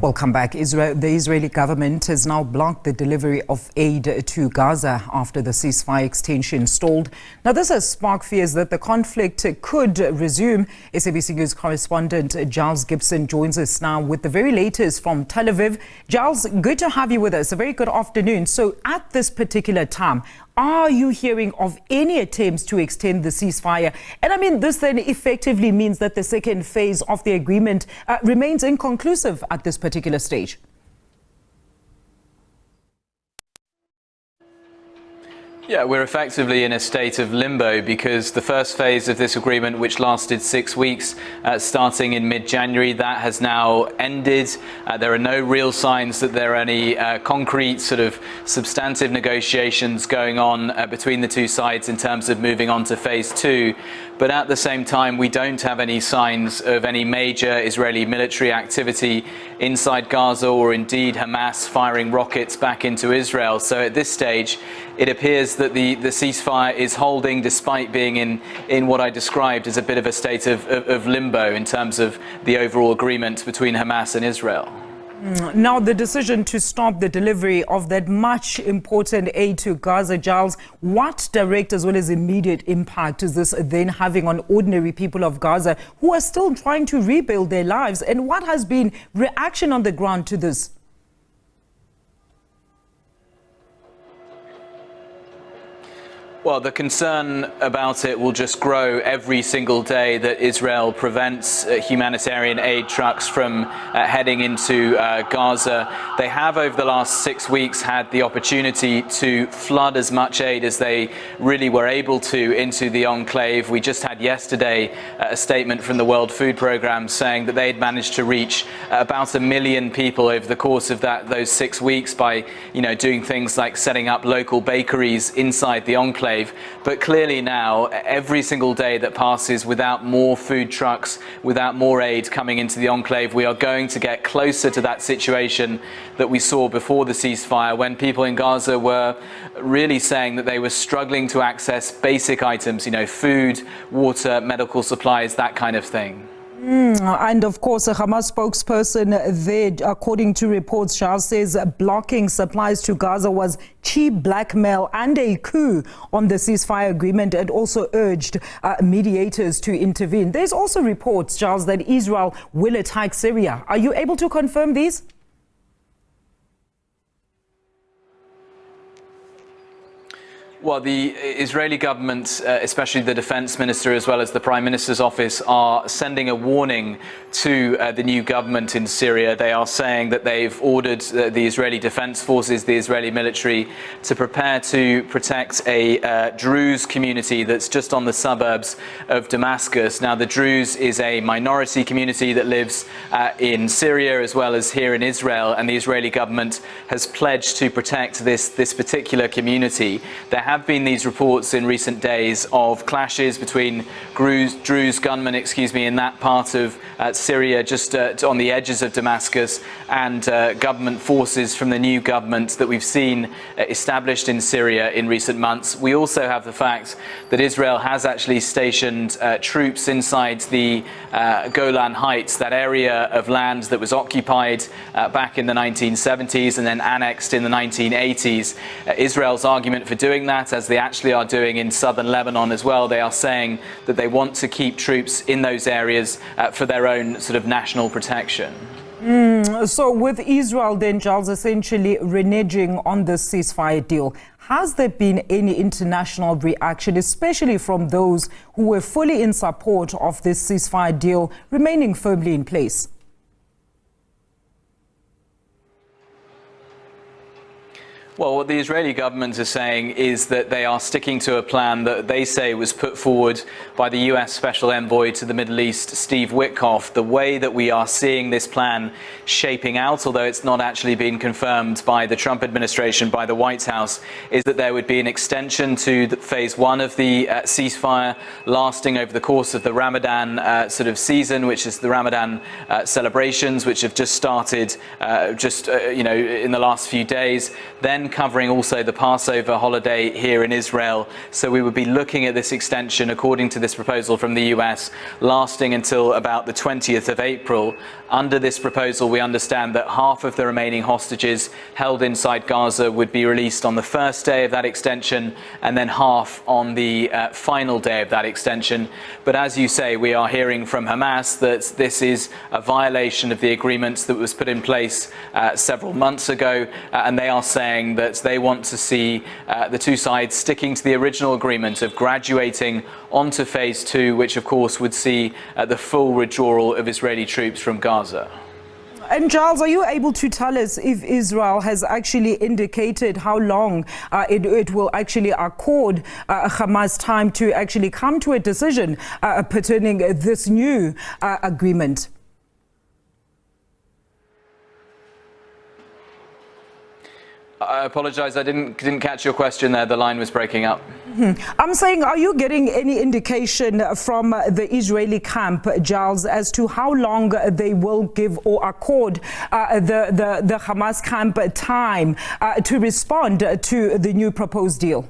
Welcome back. The Israeli government has now blocked the delivery of aid to Gaza after the ceasefire extension stalled. Now, this has sparked fears that the conflict could resume. SABC News correspondent Giles Gibson joins us now with the very latest from Tel Aviv. Giles, good to have you with us. A very good afternoon. So at this particular time, are you hearing of any attempts to extend the ceasefire? And I mean, this then effectively means that the second phase of the agreement remains inconclusive at this particular stage. Yeah, we're effectively in a state of limbo because the first phase of this agreement, which lasted 6 weeks, starting in mid-January, that has now ended. There are no real signs that there are any concrete sort of substantive negotiations going on between the two sides in terms of moving on to phase 2. But at the same time, we don't have any signs of any major Israeli military activity inside Gaza or indeed Hamas firing rockets back into Israel. So at this stage, it appears that the ceasefire is holding despite being in what I described as a bit of a state of limbo in terms of the overall agreement between Hamas and Israel. Now, the decision to stop the delivery of that much important aid to Gaza, Giles, what direct as well as immediate impact is this then having on ordinary people of Gaza who are still trying to rebuild their lives? And what has been reaction on the ground to this? Well, the concern about it will just grow every single day that Israel prevents humanitarian aid trucks from heading into Gaza. They have, over the last 6 weeks, had the opportunity to flood as much aid as they really were able to into the enclave. We just had yesterday a statement from the World Food Programme saying that they had managed to reach about 1 million people over the course of those 6 weeks by, doing things like setting up local bakeries inside the enclave. But clearly now, every single day that passes without more food trucks, without more aid coming into the enclave, we are going to get closer to that situation that we saw before the ceasefire, when people in Gaza were really saying that they were struggling to access basic items, food, water, medical supplies, that kind of thing. And of course, a Hamas spokesperson there, according to reports, Charles says blocking supplies to Gaza was cheap blackmail and a coup on the ceasefire agreement, and also urged mediators to intervene. There's also reports, Charles, that Israel will attack Syria. Are you able to confirm these? Well, the Israeli government, especially the defense minister as well as the prime minister's office, are sending a warning to the new government in Syria. They are saying that they've ordered the Israeli defense forces, the Israeli military, to prepare to protect a Druze community that's just on the suburbs of Damascus. Now, the Druze is a minority community that lives in Syria as well as here in Israel, and the Israeli government has pledged to protect this particular community. There have been these reports in recent days of clashes between Druze gunmen, in that part of Syria, just on the edges of Damascus, and government forces from the new government that we've seen established in Syria in recent months. We also have the fact that Israel has actually stationed troops inside the Golan Heights, that area of land that was occupied back in the 1970s and then annexed in the 1980s. Israel's argument for doing that, as they actually are doing in southern Lebanon as well, they are saying that they want to keep troops in those areas for their own sort of national protection. So with Israel then, Giles, essentially reneging on this ceasefire deal, has there been any international reaction, especially from those who were fully in support of this ceasefire deal remaining firmly in place? Well, what the Israeli government is saying is that they are sticking to a plan that they say was put forward by the US Special Envoy to the Middle East, Steve Witkoff. The way that we are seeing this plan shaping out, although it's not actually been confirmed by the Trump administration, by the White House, is that there would be an extension to the phase 1 of the ceasefire, lasting over the course of the Ramadan sort of season, which is the Ramadan celebrations, which have just started in the last few days. Then time covering also the Passover holiday here in Israel. So we would be looking at this extension, according to this proposal from the US, lasting until about the 20th of April. Under this proposal, we understand that half of the remaining hostages held inside Gaza would be released on the first day of that extension, and then half on the final day of that extension. But as you say, we are hearing from Hamas that this is a violation of the agreements that was put in place several months ago, and they are saying that they want to see the two sides sticking to the original agreement of graduating onto phase 2, which of course would see the full withdrawal of Israeli troops from Gaza. And Giles, are you able to tell us if Israel has actually indicated how long it will actually accord Hamas time to actually come to a decision pertaining this new agreement? I apologize, I didn't catch your question there. The line was breaking up. I'm saying, are you getting any indication from the Israeli camp, Giles, as to how long they will give or accord the Hamas camp time to respond to the new proposed deal?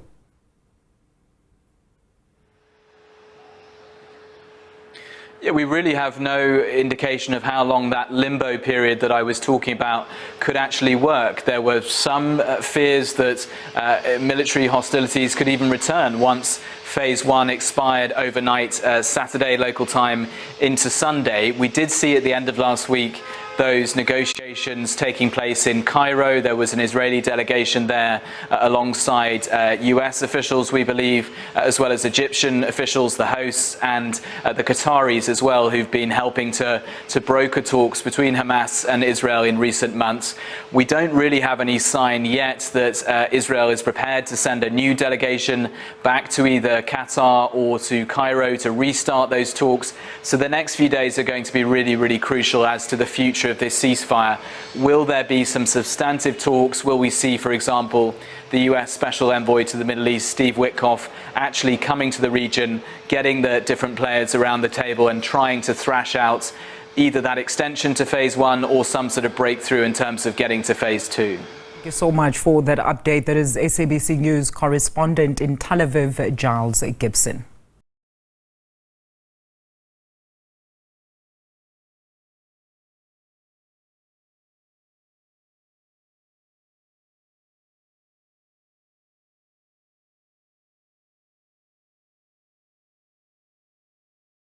Yeah, we really have no indication of how long that limbo period that I was talking about could actually work. There were some fears that military hostilities could even return once phase 1 expired overnight, Saturday local time into Sunday. We did see at the end of last week those negotiations taking place in Cairo. There was an Israeli delegation there alongside US officials, we believe, as well as Egyptian officials, the hosts, and the Qataris as well, who've been helping to broker talks between Hamas and Israel in recent months. We don't really have any sign yet that Israel is prepared to send a new delegation back to either Qatar or to Cairo to restart those talks. So the next few days are going to be really, really crucial as to the future of this ceasefire. Will there be some substantive talks? Will we see, for example, the US Special Envoy to the Middle East, Steve Witkoff, actually coming to the region, getting the different players around the table and trying to thrash out either that extension to phase 1 or some sort of breakthrough in terms of getting to phase 2? Thank you so much for that update. That is SABC News correspondent in Tel Aviv, Giles Gibson.